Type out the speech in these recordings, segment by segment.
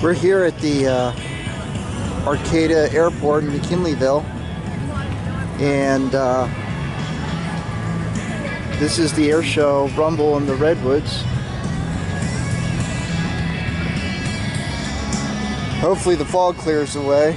We're here at the Arcata Airport in McKinleyville, and this is the Airshow Rumble in the Redwoods. Hopefully the fog clears away.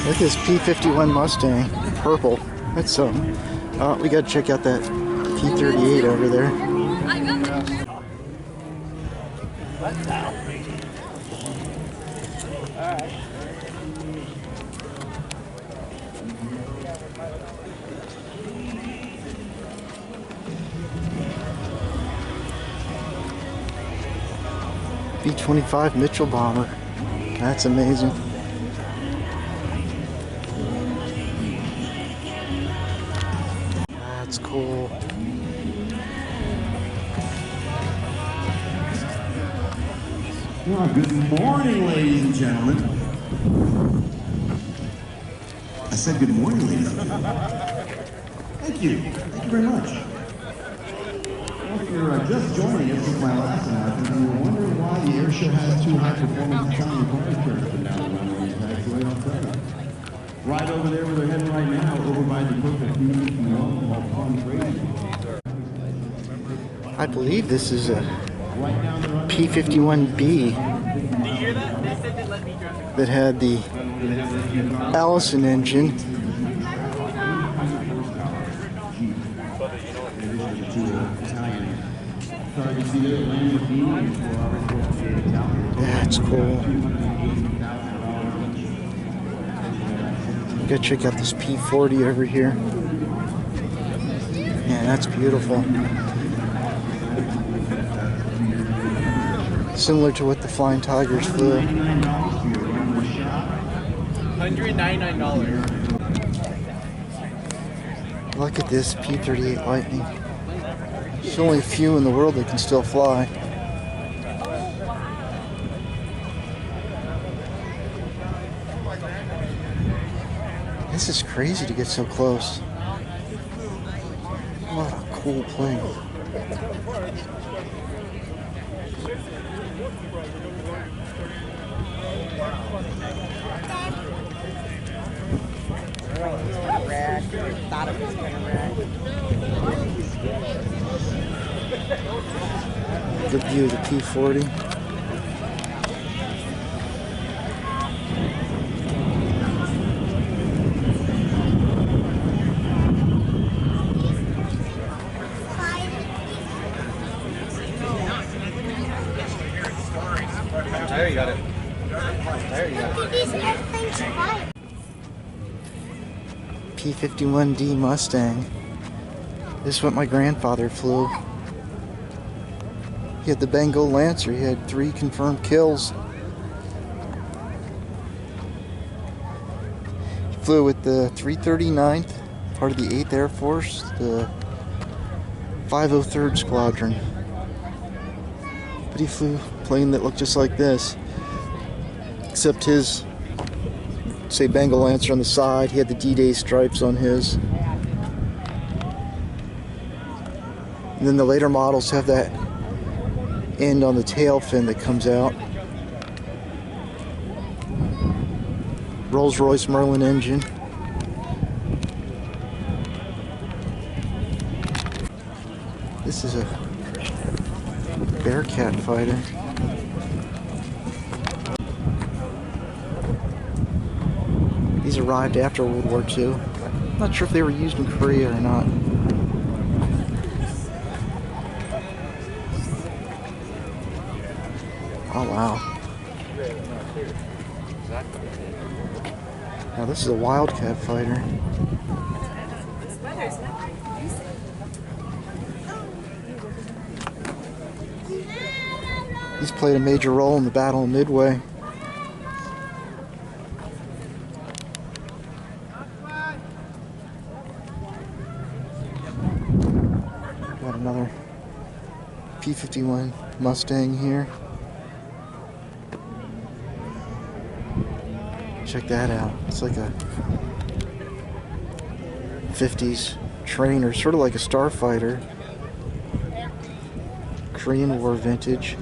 Look at this P-51 Mustang, purple. That's something. Oh, we gotta check out that P-38 over there. B-25 Mitchell bomber. That's amazing. That's cool. Well, good morning, ladies and gentlemen. I said good morning, ladies and gentlemen. Thank you. Thank you very much. Well, if you're just joining us with my last announcement, and you're wondering why the Airshow has two high-performance Italian party cars put down the runway, that's right on Friday. Right over there where they're heading right now, over by the perfect I believe this is a P-51B that had the Allison engine. That's cool. Gotta check out this P-40 over here. Yeah, that's beautiful. Similar to what the Flying Tigers flew. $199. Look at this P-38 Lightning. There's only a few in the world that can still fly. This is crazy to get so close. What a cool plane. Good view of the P-40. There you got it. There you got it. P-51D Mustang. This is what my grandfather flew. He had the Bengal Lancer. He had 3 confirmed kills. He flew with the 339th, part of the 8th Air Force, the 503rd Squadron. But he flew a plane that looked just like this, except his, say, Bengal Lancer on the side. He had the D-Day stripes on his. And then the later models have that end on the tail fin that comes out. Rolls-Royce Merlin engine. This is a Bearcat fighter. These arrived after World War II. I'm not sure if they were used in Korea or not. Oh wow. Now this is a Wildcat fighter. He's played a major role in the Battle of Midway. Got another P-51 Mustang here. Check that out. It's like a 50s trainer, sort of like a starfighter. Korean War vintage.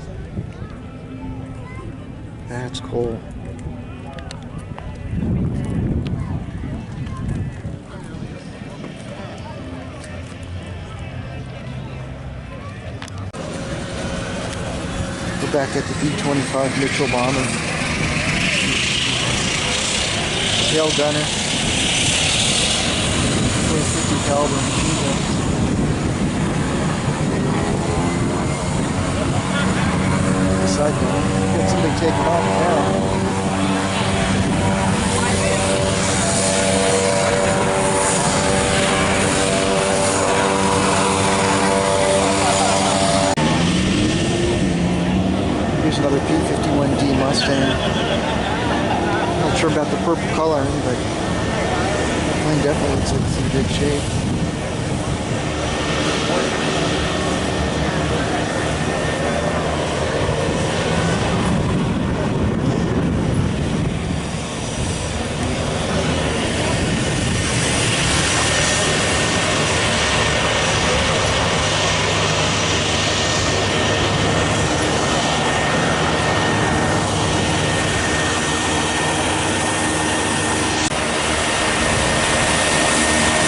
That's cool. We're back at the B-25 Mitchell bomber. Tail gunner. 50 caliber machine gun. Side gun. Got somebody taking off now. Here's another P-51D Mustang. Not sure about the purple coloring, but the plane definitely looks like it's in good shape.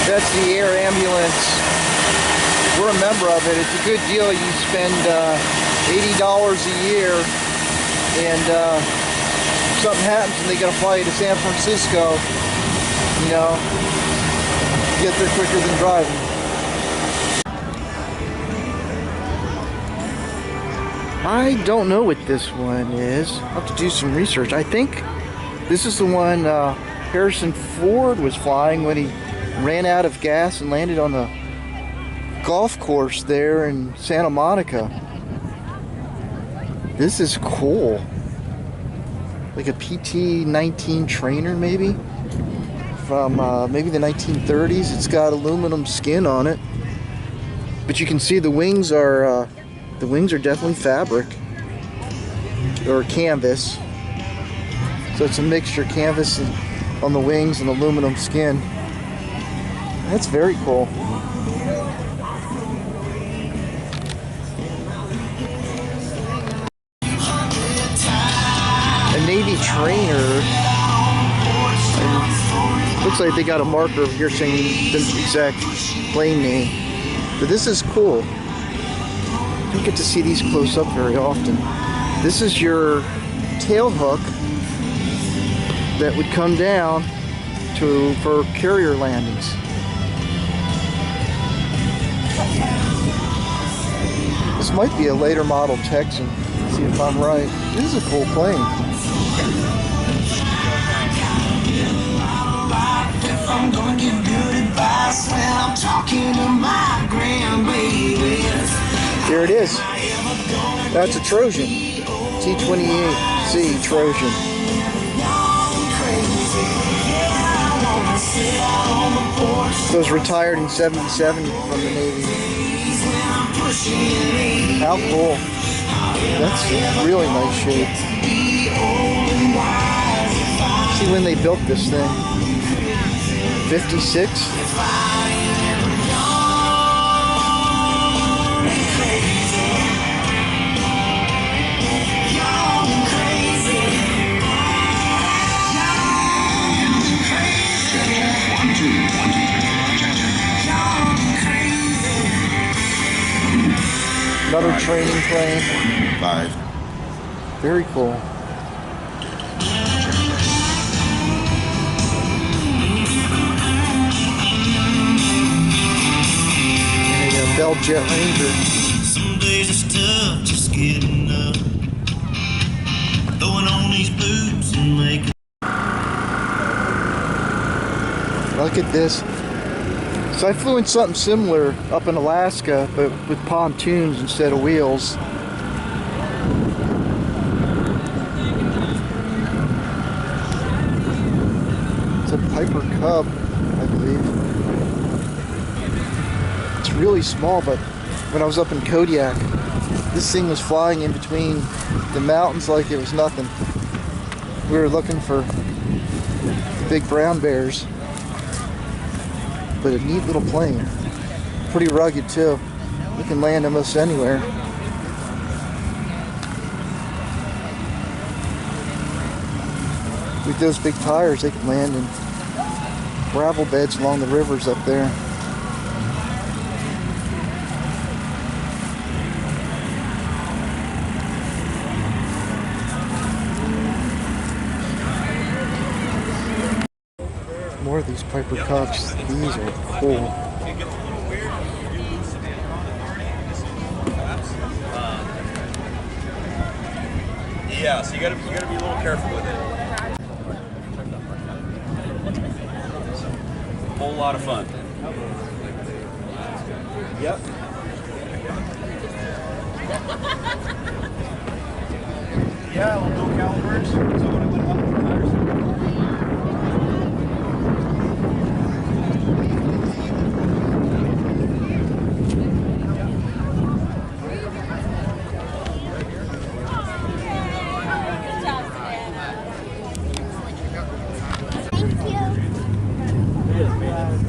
That's the air ambulance. We're a member of it. It's a good deal. You spend $80 a year, and if something happens and they got to fly you to San Francisco, you know, get there quicker than driving. I don't know what this one is. I'll have to do some research. I think this is the one Harrison Ford was flying when he ran out of gas and landed on the golf course there in Santa Monica. This is cool. Like a PT-19 trainer maybe? From maybe the 1930s. It's got aluminum skin on it. But you can see the wings are definitely fabric. Or canvas. So it's a mixture, canvas on the wings and aluminum skin. That's very cool. A Navy trainer. And looks like they got a marker over here saying the exact plane name. But this is cool. You don't get to see these close up very often. This is your tail hook that would come down for carrier landings. This might be a later model Texan. Let's see if I'm right. This is a cool plane. Here it is. That's a Trojan. T-28C Trojan. So it was retired in '77 from the Navy. How cool. That's really nice shape. See when they built this thing. 56? Another training plane. 5. Very cool. And a Bell Jet Ranger. Some days it's tough just getting up. Throwing on these boots and making. Look at this. So I flew in something similar up in Alaska, but with pontoons instead of wheels. It's a Piper Cub, I believe. It's really small, but when I was up in Kodiak, this thing was flying in between the mountains like it was nothing. We were looking for big brown bears. But a neat little plane. Pretty rugged too. You can land almost anywhere. With those big tires, they can land in gravel beds along the rivers up there. More of these Piper Cubs. These are cool. Yeah, so you gotta be a little careful with it. Whole lot of fun. Yep. Yeah, we'll go calipers. So when I went up the tires.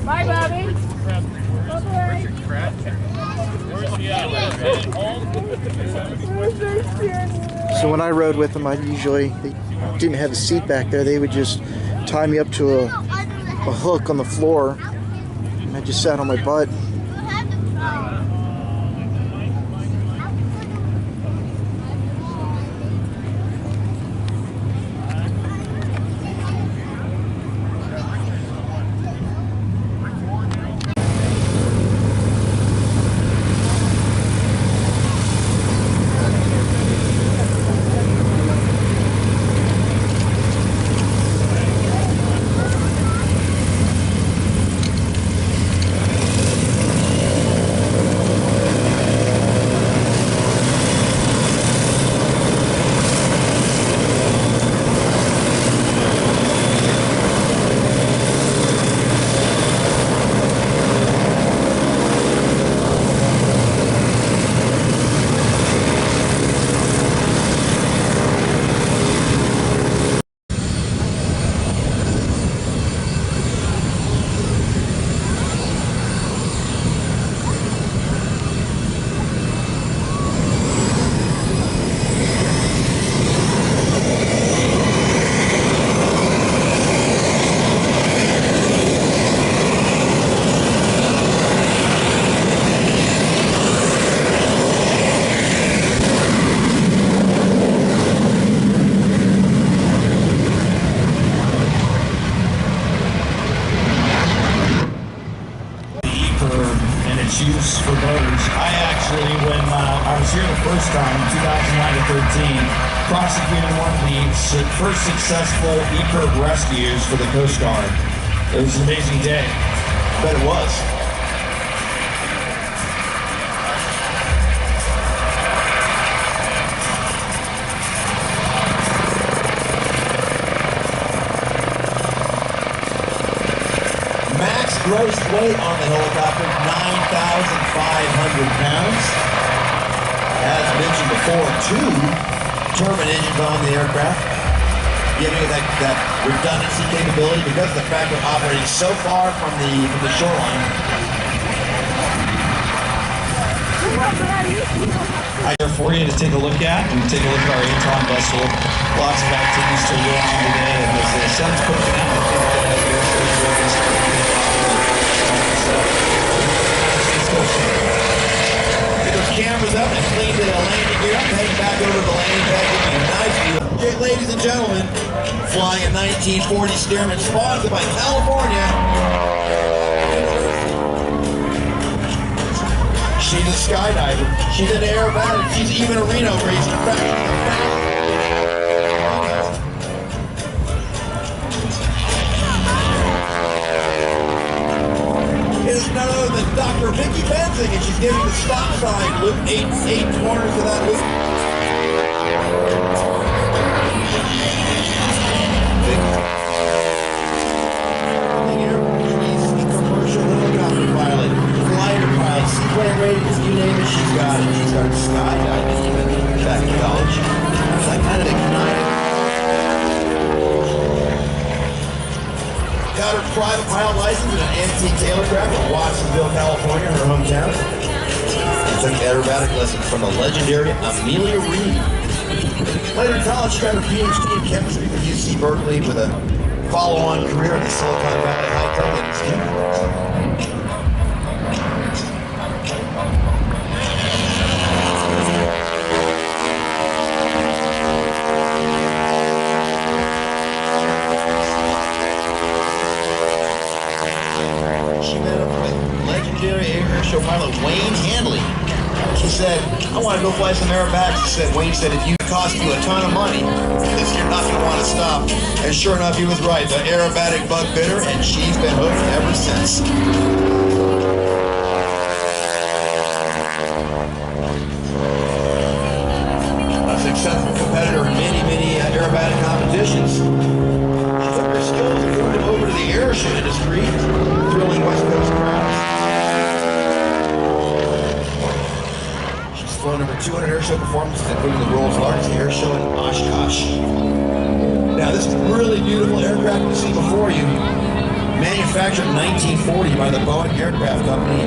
Bye, Bobby. So when I rode with them, they didn't have a seat back there. They would just tie me up to a hook on the floor, and I just sat on my butt. Use for motors. I actually, when I was here the first time in 2009 to 13, prosecuted one of the first successful E-curve rescues for the Coast Guard. It was an amazing day. I bet it was. Max gross weight on the helicopter, 9,500 pounds. As mentioned before, 2 turbine engines on the aircraft, giving it that redundancy capability because of the fact of operating so far from the shoreline. I here for you to take a look at and take a look at our Aton vessel. Lots of activities to go on today, and as the sun's pushing out, I think that the get those cameras up and clean the landing gear up, heading back over to the landing pad, giving you a nice view. Okay, ladies and gentlemen, flying a 1940 Stearman, sponsored by California. She's a skydiver. She's an aerobatic. She's even a Reno racer. Is none other than Dr. Vicki Benzing, and she's giving the stop sign loop, eight corners of that loop. She's a commercial helicopter pilot, glider pilot, seaplane ratings, you name it, she's got it. She's got skydiving even back in college. private pilot license in an antique tailorcraft in Watsonville, California, her hometown. She took aerobatic lessons from the legendary Amelia Reed. Later in college, she got her PhD in chemistry from UC Berkeley with a follow-on career in the Silicon Valley high-tech industry. She met up with legendary Airshow pilot Wayne Handley. She said, I want to go fly some aerobatics. Wayne said, if you cost you a ton of money, because you're not going to want to stop. And sure enough, he was right. The aerobatic bug bit her, and she's been hooked ever since. A successful competitor in many aerobatic competitions. She took her skills and moved them over to the Airshow industry, thrilling West Coast crowds. She's flown over 200 Airshow performances, including the world's largest Airshow in Oshkosh. Now, this really beautiful aircraft you see before you, manufactured in 1940 by the Boeing Aircraft Company,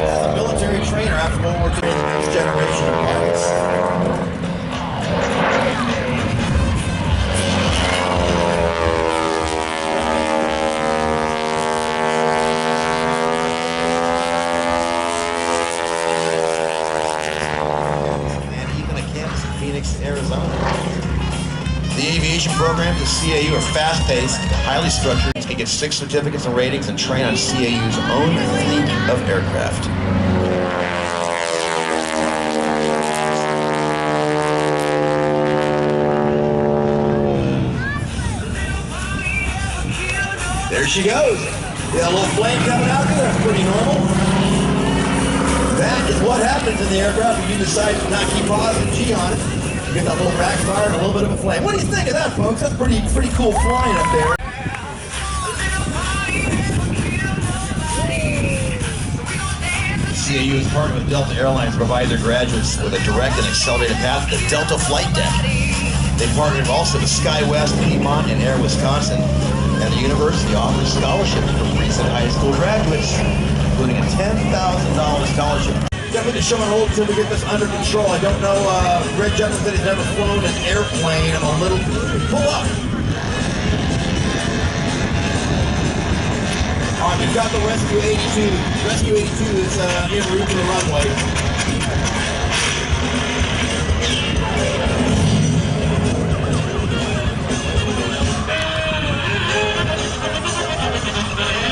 as a military trainer after World War II, the next generation of pilots. Arizona. The aviation programs at CAU are fast-paced, highly structured. You can get 6 certificates and ratings and train on CAU's own fleet of aircraft. There she goes. Got a little flame coming out there. That's pretty normal. That is what happens in the aircraft when you decide to not keep positive G on it. You get that little backfire and a little bit of a flame. What do you think of that, folks? That's pretty cool flying up there. CAU is partnered with Delta Airlines to provide their graduates with a direct and accelerated path to the Delta flight deck. They partnered also with SkyWest, Piedmont, and Air Wisconsin. And the university offers scholarships for recent high school graduates, including a $10,000 scholarship. Definitely show and hold until we get this under control. I don't know, Greg Jefferson said he's never flown an airplane. I'm a little, pull up. All right, we've got the Rescue 82. Rescue 82 is en route to the runway.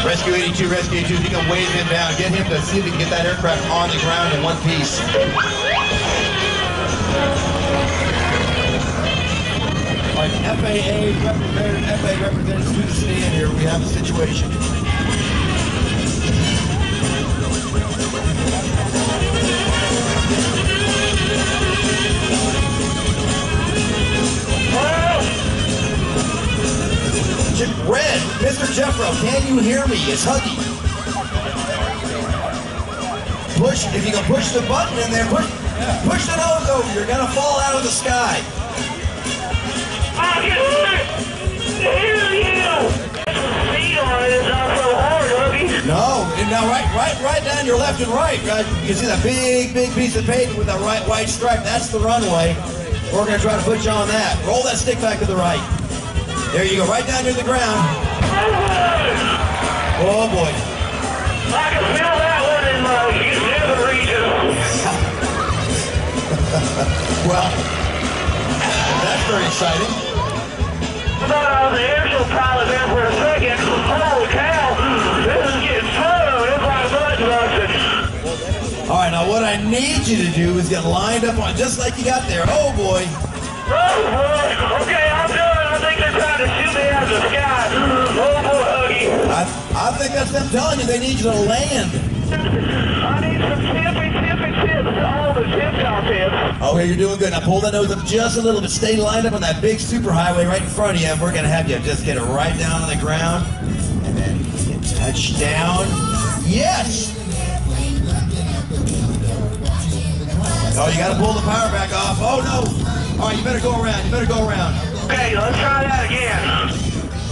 Rescue 82, Rescue 82, if you can wave him down, get him to see if he can get that aircraft on the ground in one piece. All right, FAA representatives to the stand here. We have a situation. Red, Mr. Jeffro, can you hear me? It's Huggy. Push, if you can push the button in there, push the nose over. You're gonna fall out of the sky. I can hear you. The seat on it is not so hard, Huggy. No, now right down your left and right. You can see that big piece of paper with that white stripe. That's the runway. We're gonna try to put you on that. Roll that stick back to the right. There you go, right down near the ground. Oh boy. I can feel that one in my nether region. Well, that's very exciting. I thought I was an Airshow pilot there for a second. Holy cow, this is getting fun. It's like butt busting. All right, now what I need you to do is get lined up on just like you got there. Oh boy. Oh boy, okay, I'm done. I think they're trying to shoot me out of the sky. Oh boy, Huggy. I think that's them telling you they need you to land. I need some tips. All the tips out there. Oh, here, you're doing good. Now pull that nose up just a little bit. Stay lined up on that big superhighway right in front of you. And we're going to have you just get it right down on the ground. And then touch down. Yes! Oh, you got to pull the power back off. Oh, no. All right, you better go around. Okay, let's try that again.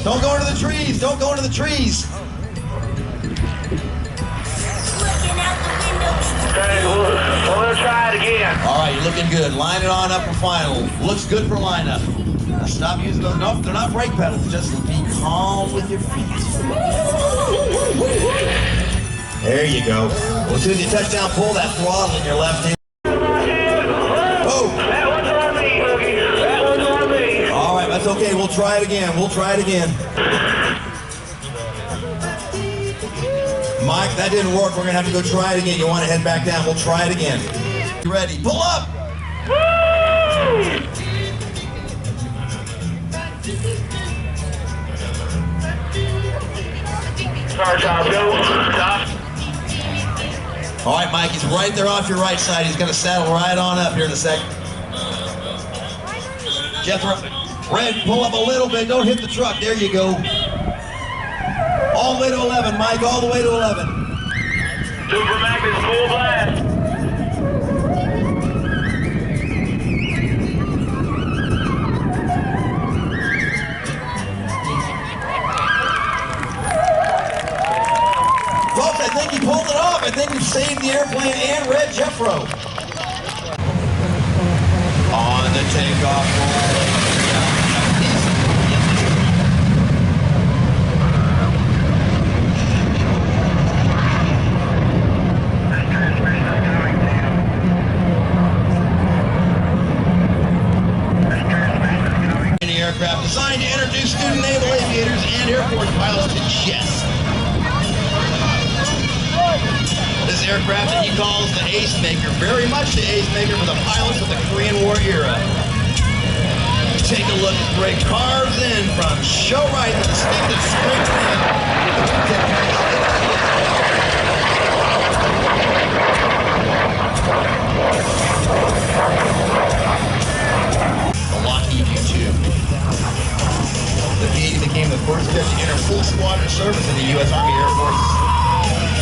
Don't go into the trees. Don't go into the trees. Okay, we're gonna try it again. All right, you're looking good. Line it on up for final. Looks good for lineup. Now stop using those. Nope, they're not brake pedals. Just be calm with your feet. There you go. Well, as soon as you touch down, pull that throttle in your left hand. Oh! That one's on me, Boogie. That one's on me. All right, that's okay. We'll try it again. We'll try it again. Mike, that didn't work. We're going to have to go try it again. You want to head back down. We'll try it again. You ready? Pull up! Woo! Sorry, Tom. Go. Stop. All right, Mike, he's right there off your right side. He's going to saddle right on up here in a second. Jethro, Red, pull up a little bit. Don't hit the truck. There you go. All the way to 11, Mike. All the way to 11. Super Magnus full blast. Folks, I think he pulled it off. I think he saved the airplane and Red Jeffro. On the takeoff roll. Aircraft designed to introduce student naval aviators and Air Force pilots to chess. This aircraft that he calls the Ace Maker, very much the Ace Maker for the pilots of the Korean War era. Take a look at Greg carves in from show right to the stick that springs the Lockheed U-2. The P-80 became the first jet to enter full squadron service in the U.S. Army Air Force.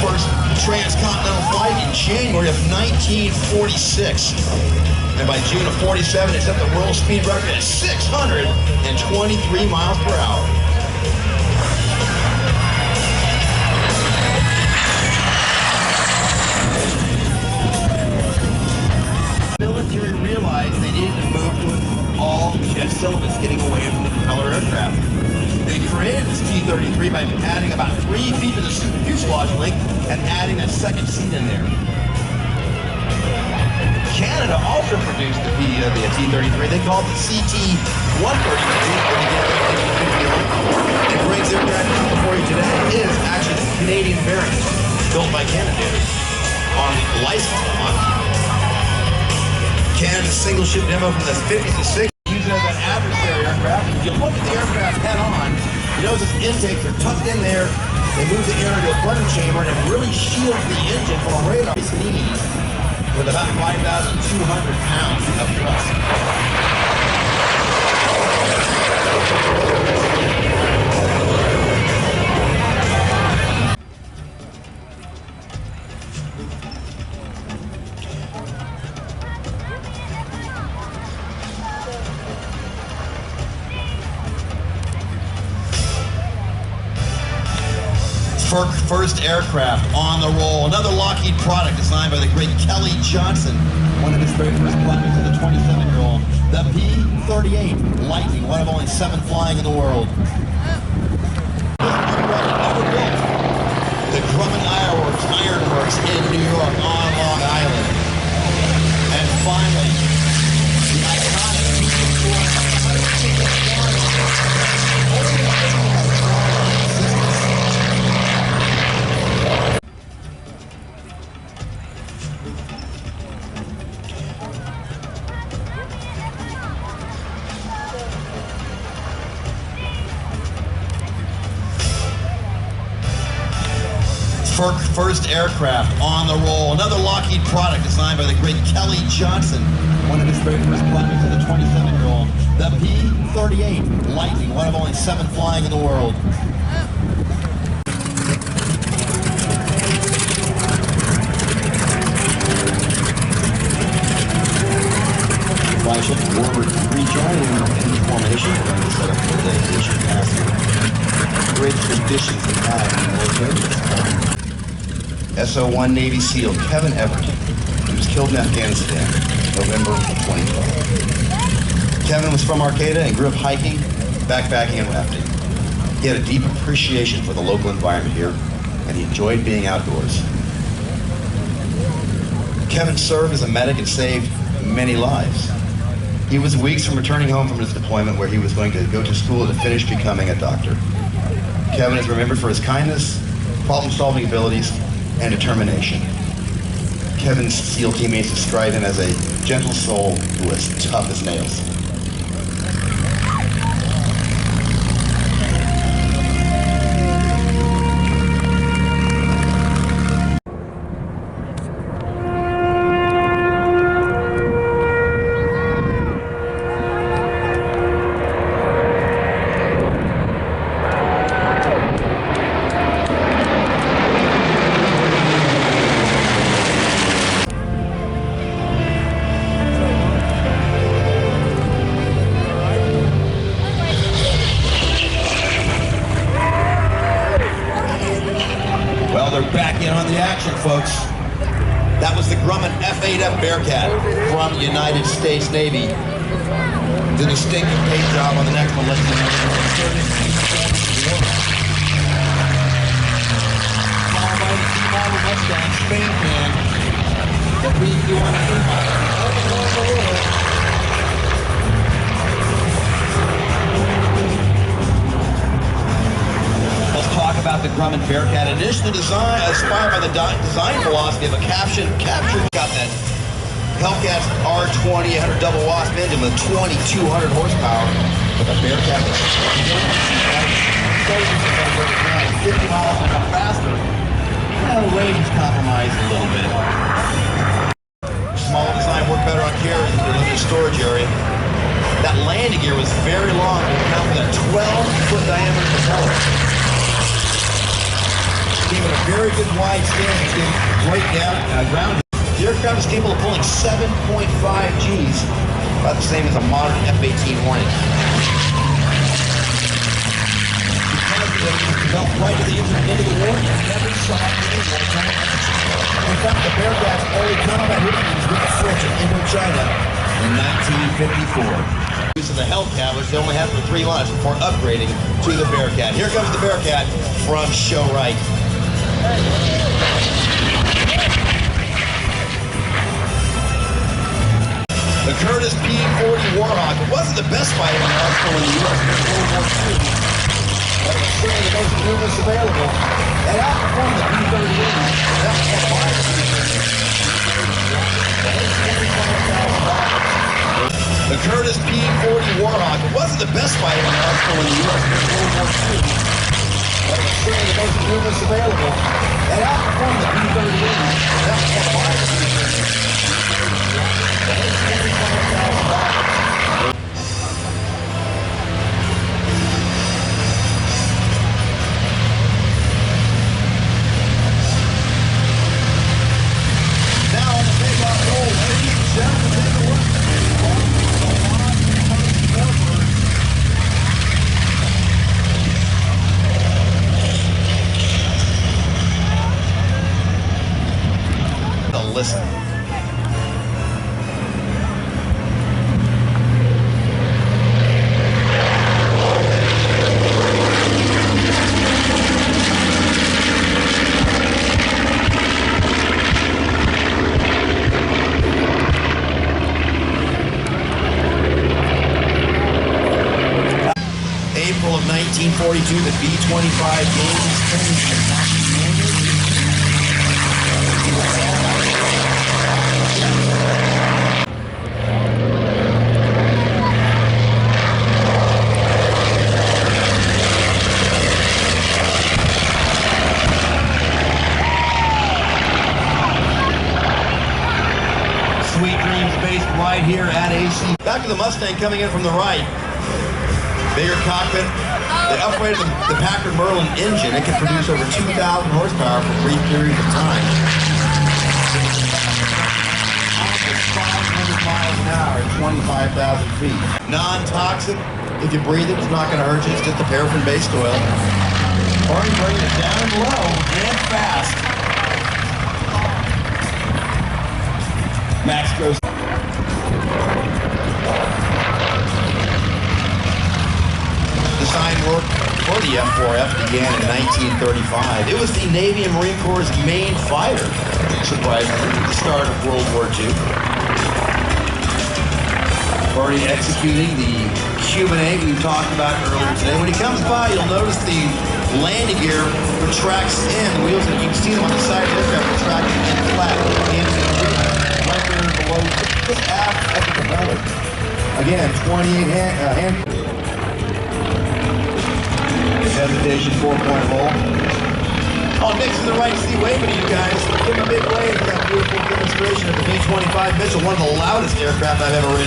First transcontinental flight in January of 1946. And by June of 47, it set the world speed record at 623 miles per hour. The military realized they needed to move to an all-jet syllabus, getting away from the propeller aircraft. They created this T-33 by adding about 3 feet to the fuselage length and adding a second seat in there. Canada also produced the T-33. They called it the CT-132. And Greg's aircraft for you today is actually the Canadian variant built by Canada on license. Canada's single ship demo from the 50s and 60s. Using it as an adversary aircraft. If you look at the aircraft head on, you notice its intakes are tucked in there. They move the air into a plunger chamber and it really shields the engine from a radar sneeze with about 5,200 pounds of thrust. First aircraft on the roll. Another Lockheed product designed by the great Kelly Johnson, one of his very first projects as a 27-year-old. The P-38 Lightning, one of only 7 flying in the world. The Grumman Iron Works in New York on Long Island. And finally, the iconic first aircraft on the roll. Another Lockheed product designed by the great Kelly Johnson, one of his very first projects as a 27-year-old. The P-38 Lightning, one of only 7 flying in the world. Flagship rejoining in the formation during the setup for the dedication passing. Great traditions we have in the military. SO-1 Navy SEAL Kevin Everett. He was killed in Afghanistan, November 2012. Kevin was from Arcata and grew up hiking, backpacking, and rafting. He had a deep appreciation for the local environment here, and he enjoyed being outdoors. Kevin served as a medic and saved many lives. He was weeks from returning home from his deployment where he was going to go to school to finish becoming a doctor. Kevin is remembered for his kindness, problem-solving abilities, and determination. Kevin's SEAL teammates describe him as a gentle soul who was tough as nails. Folks, that was the Grumman F-8F Bearcat from United States Navy. Did a distinctive paint job on the next one. Let's Mustang Spain can. The Let's talk about the Grumman Bearcat. Initially inspired by the design philosophy of a captured got that Hellcat R20 800 double wasp engine with 2,200 horsepower. But the Bearcat was 50 miles an hour faster. The range compromised a little bit. Smaller design worked better on carriers with a limited storage area. That landing gear was very long to account for that 12-foot diameter propeller. Even a very good wide stand to give great ground. The aircraft is capable of pulling 7.5 Gs, about the same as a modern F-18 Hornet. Because it developed right at the end of the war, it never saw any war combat. In fact, the Bearcat's only combat hitting was with the French in Indochina in 1954. Use of the Hellcat, which they only had for 3 months before upgrading to the Bearcat. Here comes the Bearcat from Show Right. The Curtiss P-40 Warhawk wasn't the best fighter in the arsenal in the U.S. in World War II, but it was certainly the most numerous available. It outperformed the P-38. That was the Curtiss P-40 Warhawk wasn't the best fighter in the arsenal in the U.S. in World War II, but it was certainly the most numerous available. It outperformed the P-38. That was now on the takeoff roll, ladies and gentlemen, take a look. Listen. April of 1942, the B-25 gains Sweet Dreams based right here at AC. Back to the Mustang coming in from the right. Bigger cockpit. They upgraded the Packard Merlin engine. It can produce over 2,000 horsepower for brief periods of time. 500 miles an hour at 25,000 feet. Non-toxic. If you breathe it, it's not going to hurt you. It's just a paraffin-based oil. Already bringing it down low and fast. Max goes. Design work for the F4F began in 1935. It was the Navy and Marine Corps' main fighter, surprisingly, at the start of World War II. Already executing the Cuban 8 we talked about earlier today. When he comes by, you'll notice the landing gear retracts in. The wheels, you can see them on the side of the aircraft retracting in flat. Right there below, just aft of the propeller. Again, 28 hand. Hesitation 4-point roll. Oh, Nick's to the right seat waving to you guys. Give him a big wave for that beautiful demonstration of the B-25 Mitchell, one of the loudest aircraft I've ever ridden.